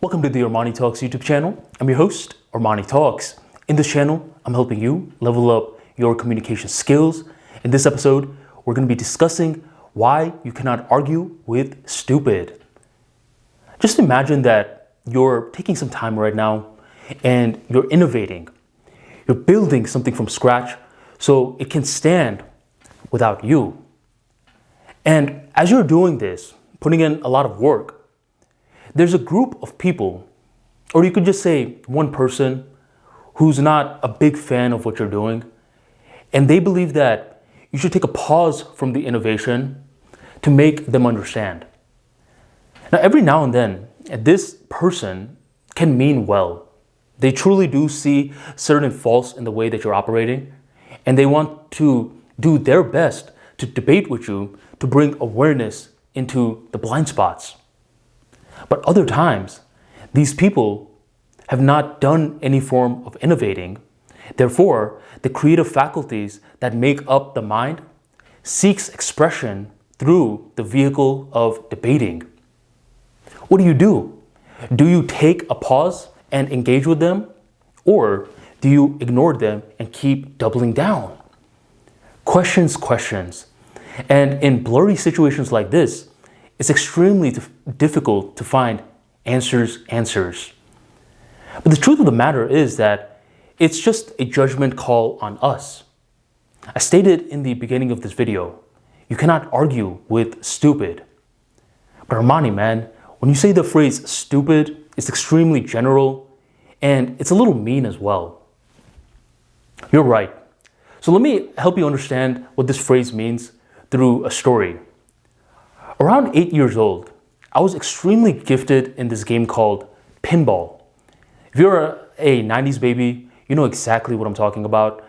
Welcome to the ArmaniTalks YouTube channel. I'm your host, ArmaniTalks. In this channel, I'm helping you level up your communication skills. In this episode, we're going to be discussing why you cannot argue with stupid. Just imagine that you're taking some time right now and you're innovating. You're building something from scratch so it can stand without you. And as you're doing this, putting in a lot of work, there's a group of people, or you could just say one person, who's not a big fan of what you're doing, and they believe that you should take a pause from the innovation to make them understand. Now, every now and then, this person can mean well. They truly do see certain faults in the way that you're operating, and they want to do their best to debate with you to bring awareness into the blind spots. But other times, these people have not done any form of innovating. Therefore, the creative faculties that make up the mind seeks expression through the vehicle of debating. What do? Do you take a pause and engage with them? Or do you ignore them and keep doubling down? Questions. And in blurry situations like this, it's extremely difficult to find answers. But the truth of the matter is that it's just a judgment call on us. I stated in the beginning of this video, you cannot argue with stupid. But Armani, man, when you say the phrase stupid, it's extremely general and it's a little mean as well. You're right. So let me help you understand what this phrase means through a story. Around 8 years old, I was extremely gifted in this game called pinball. If you're a 90s baby, you know exactly what I'm talking about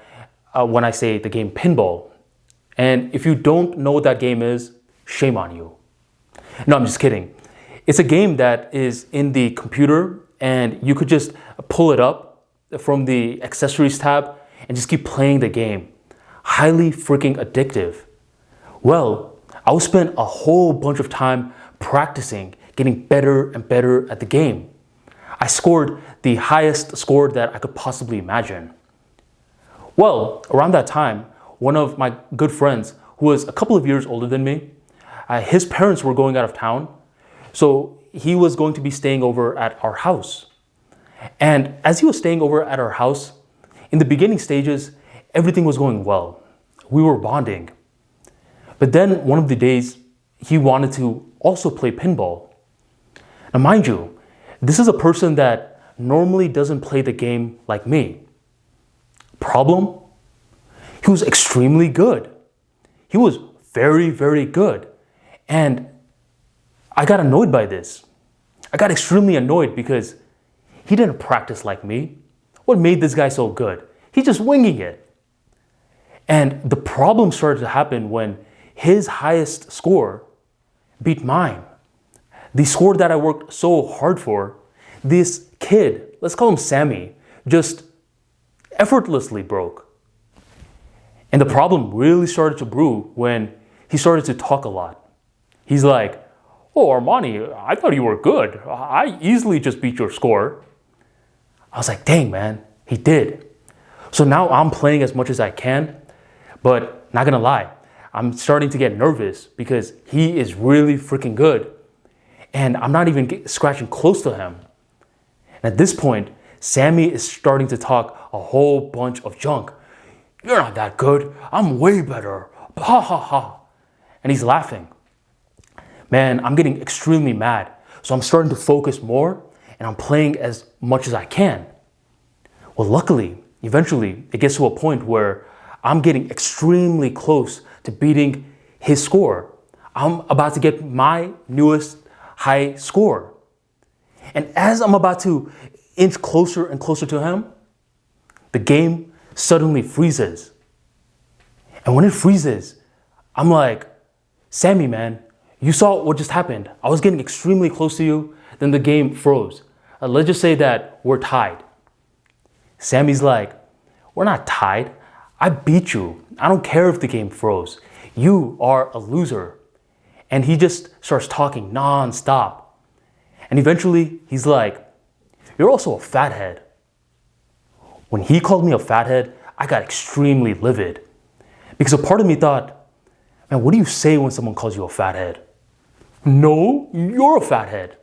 when I say the game pinball. And if you don't know what that game is, shame on you. No, I'm just kidding. It's a game that is in the computer and you could just pull it up from the accessories tab and just keep playing the game. Highly freaking addictive. Well, I will spend a whole bunch of time practicing, getting better and better at the game. I scored the highest score that I could possibly imagine. Well, around that time, one of my good friends, who was a couple of years older than me, his parents were going out of town, so he was going to be staying over at our house. And as he was staying over at our house, in the beginning stages, everything was going well. We were bonding. But then one of the days, he wanted to also play pinball. Now, mind you, this is a person that normally doesn't play the game like me. Problem? He was extremely good. He was very, very good. And I got annoyed by this. I got extremely annoyed because he didn't practice like me. What made this guy so good? He's just winging it. And the problem started to happen when his highest score beat mine. The score that I worked so hard for, this kid, let's call him Sammy, just effortlessly broke. And the problem really started to brew when he started to talk a lot. He's like, "Oh, Armani, I thought you were good. I easily just beat your score." I was like, dang, man, he did. So now I'm playing as much as I can, but not gonna lie, I'm starting to get nervous because he is really freaking good. And I'm not even scratching close to him. And at this point, Sammy is starting to talk a whole bunch of junk. "You're not that good. I'm way better. Ha ha ha." And he's laughing. Man, I'm getting extremely mad. So I'm starting to focus more and I'm playing as much as I can. Well, luckily, eventually it gets to a point where I'm getting extremely close to beating his score. I'm about to get my newest high score. And as I'm about to inch closer and closer to him, the game suddenly freezes. And when it freezes, I'm like, "Sammy, man, you saw what just happened. I was getting extremely close to you, then the game froze. Let's just say that we're tied." Sammy's like, "We're not tied. I beat you. I don't care if the game froze. You are a loser." And he just starts talking nonstop. And eventually he's like, "You're also a fathead." When he called me a fathead, I got extremely livid because a part of me thought, "Man, what do you say when someone calls you a fathead?" "No, you're a fathead."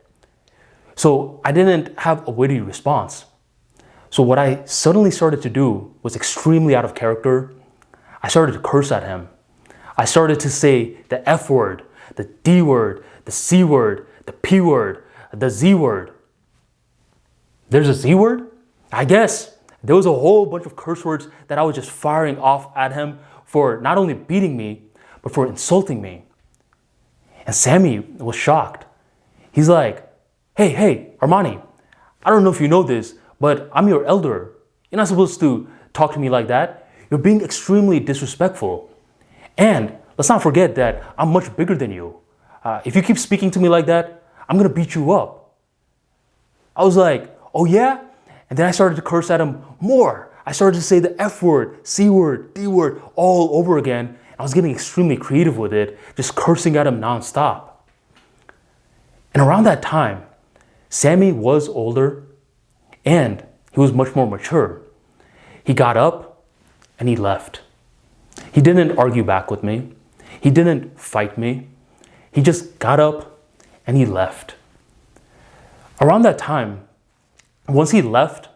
So I didn't have a witty response. So what I suddenly started to do was extremely out of character. I started to curse at him. I started to say the F word, the D word, the C word, the P word, the Z word. There's a Z word? I guess. There was a whole bunch of curse words that I was just firing off at him for not only beating me, but for insulting me. And Sammy was shocked. He's like, hey, Armani, I don't know if you know this, but I'm your elder. You're not supposed to talk to me like that. You're being extremely disrespectful. And let's not forget that I'm much bigger than you. If you keep speaking to me like that, I'm gonna beat you up. I was like, oh yeah? And then I started to curse at him more. I started to say the F word, C word, D word all over again. I was getting extremely creative with it, just cursing at him nonstop. And around that time, Sammy was older and he was much more mature. He got up and he left. He didn't argue back with me. He didn't fight me. He just got up and he left. Around that time, once he left,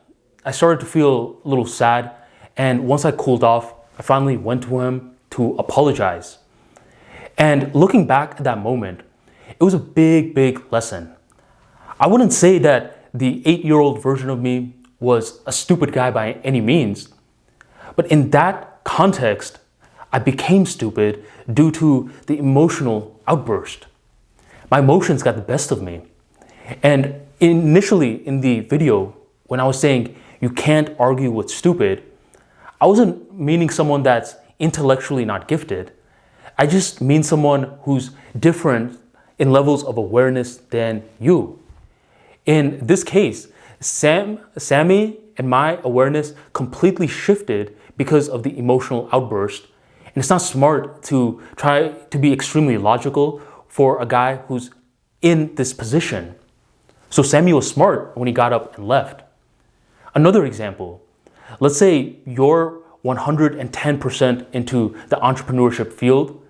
I started to feel a little sad. And once I cooled off, I finally went to him to apologize. And looking back at that moment, it was a big lesson. I wouldn't say that the 8-year-old version of me was a stupid guy by any means, but in that context, I became stupid due to the emotional outburst. My emotions got the best of me. And initially in the video, when I was saying you can't argue with stupid, I wasn't meaning someone that's intellectually not gifted. I just mean someone who's different in levels of awareness than you. In this case, Sammy and my awareness completely shifted because of the emotional outburst. And it's not smart to try to be extremely logical for a guy who's in this position. So Sammy was smart when he got up and left. Another example, let's say you're 110% into the entrepreneurship field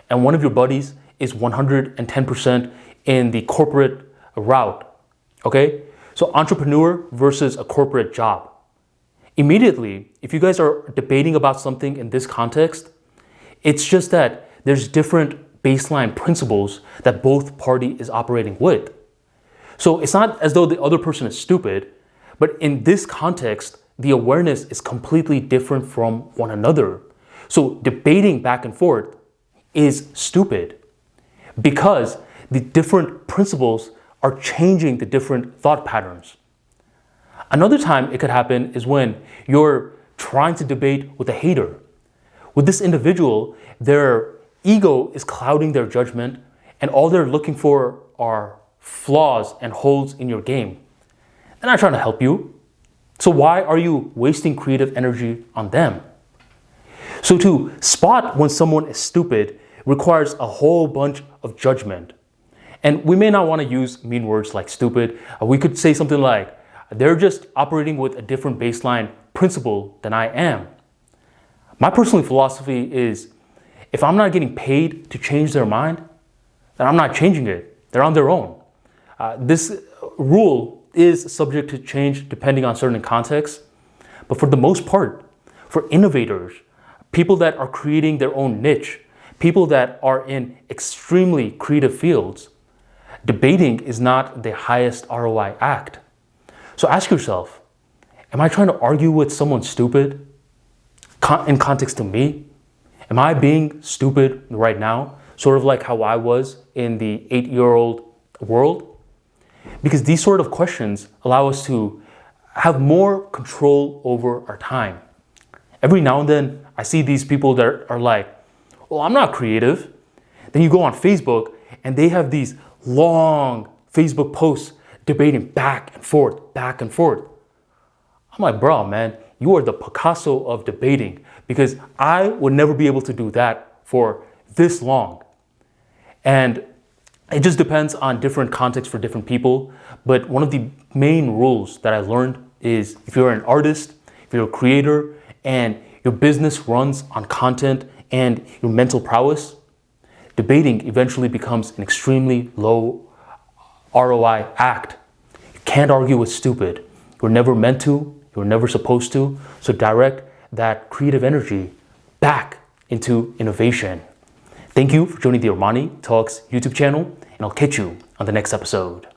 and one of your buddies is 110% in the corporate route. Okay, so entrepreneur versus a corporate job. Immediately, if you guys are debating about something in this context, it's just that there's different baseline principles that both party is operating with. So it's not as though the other person is stupid, but in this context, the awareness is completely different from one another. So debating back and forth is stupid because the different principles are changing the different thought patterns. Another time it could happen is when you're trying to debate with a hater. With this individual, their ego is clouding their judgment and all they're looking for are flaws and holes in your game. They're not trying to help you. So why are you wasting creative energy on them? So to spot when someone is stupid requires a whole bunch of judgment. And we may not want to use mean words like stupid. We could say something like, they're just operating with a different baseline principle than I am. My personal philosophy is, if I'm not getting paid to change their mind, then I'm not changing it. They're on their own. This rule is subject to change depending on certain contexts. But for the most part, for innovators, people that are creating their own niche, people that are in extremely creative fields, debating is not the highest ROI act. So ask yourself, am I trying to argue with someone stupid in context to me? Am I being stupid right now? Sort of like how I was in the 8-year-old world? Because these sort of questions allow us to have more control over our time. Every now and then, I see these people that are like, well, I'm not creative. Then you go on Facebook and they have these long Facebook posts debating back and forth, back and forth. I'm like, bro, man, you are the Picasso of debating because I would never be able to do that for this long. And It just depends on different contexts for different people. But one of the main rules that I learned is if you're an artist, if you're a creator, and your business runs on content and your mental prowess, debating eventually becomes an extremely low ROI act. You can't argue with stupid. You're never meant to, you're never supposed to. So direct that creative energy back into innovation. Thank you for joining the Armani Talks YouTube channel, and I'll catch you on the next episode.